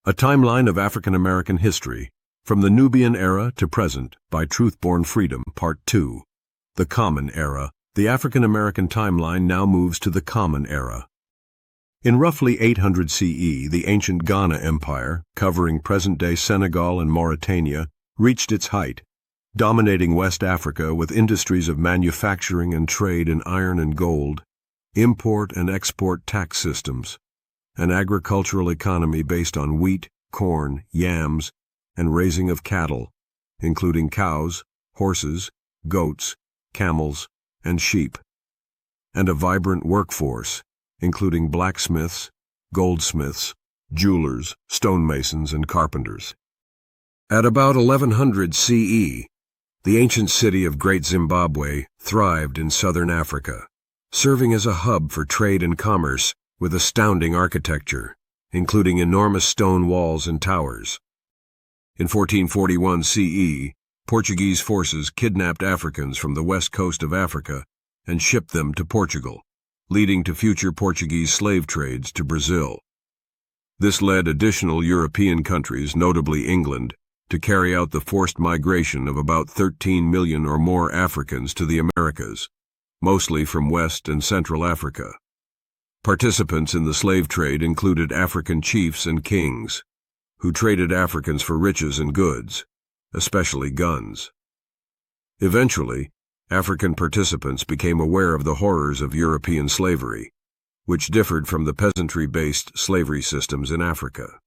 A Timeline of African American History, From the Nubian Era to Present, by Truth-Born Freedom, Part 2. The Common Era. The African American timeline now moves to the Common Era. In roughly 800 CE, the ancient Ghana Empire, covering present-day Senegal and Mauritania, reached its height, dominating West Africa with industries of manufacturing and trade in iron and gold, import and export tax systems, an agricultural economy based on wheat, corn, yams, and raising of cattle, including cows, horses, goats, camels, and sheep, and a vibrant workforce, including blacksmiths, goldsmiths, jewelers, stonemasons, and carpenters. At about 1100 CE, the ancient city of Great Zimbabwe thrived in southern Africa, serving as a hub for trade and commerce with astounding architecture, including enormous stone walls and towers. In 1441 CE, Portuguese forces kidnapped Africans from the west coast of Africa and shipped them to Portugal, leading to future Portuguese slave trades to Brazil. This led additional European countries, notably England, to carry out the forced migration of about 13 million or more Africans to the Americas, mostly from West and Central Africa. Participants in the slave trade included African chiefs and kings, who traded Africans for riches and goods, especially guns. Eventually, African participants became aware of the horrors of European slavery, which differed from the peasantry-based slavery systems in Africa.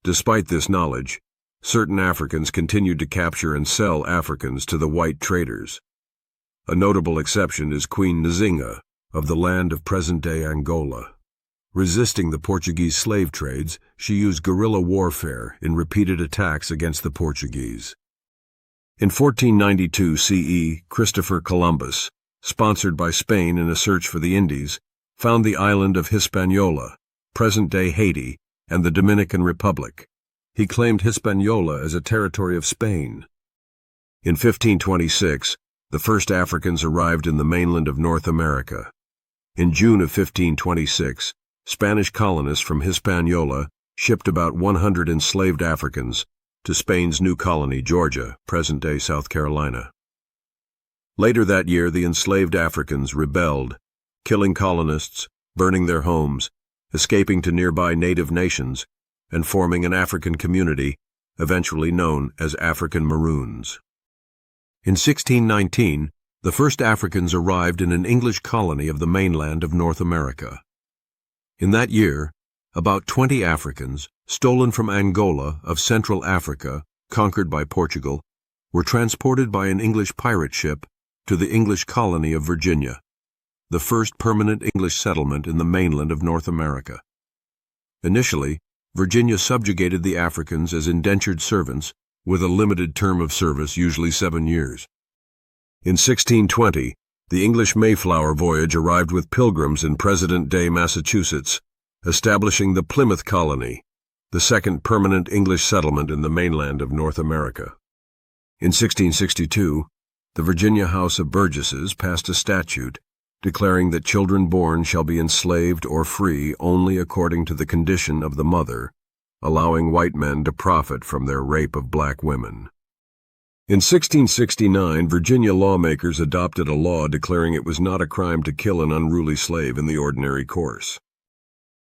Despite this knowledge, certain Africans continued to capture and sell Africans to the white traders. A notable exception is Queen Nzinga of the land of present-day Angola. Resisting the Portuguese slave trades, she used guerrilla warfare in repeated attacks against the Portuguese. In 1492 CE, Christopher Columbus, sponsored by Spain in a search for the Indies, found the island of Hispaniola, present-day Haiti, and the Dominican Republic. He claimed Hispaniola as a territory of Spain. In 1526, the first Africans arrived in the mainland of North America. In June of 1526, Spanish colonists from Hispaniola shipped about 100 enslaved Africans to Spain's new colony, Georgia, present-day South Carolina. Later that year, the enslaved Africans rebelled, killing colonists, burning their homes, escaping to nearby native nations, and forming an African community, eventually known as African Maroons. In 1619, the first Africans arrived in an English colony of the mainland of North America. In that year, about 20 Africans, stolen from Angola of Central Africa, conquered by Portugal, were transported by an English pirate ship to the English colony of Virginia, the first permanent English settlement in the mainland of North America. Initially, Virginia subjugated the Africans as indentured servants with a limited term of service, usually 7 years. In 1620, the English Mayflower voyage arrived with pilgrims in present-day Massachusetts, establishing the Plymouth Colony, the second permanent English settlement in the mainland of North America. In 1662, the Virginia House of Burgesses passed a statute declaring that children born shall be enslaved or free only according to the condition of the mother, allowing white men to profit from their rape of black women. In 1669, Virginia lawmakers adopted a law declaring it was not a crime to kill an unruly slave in the ordinary course.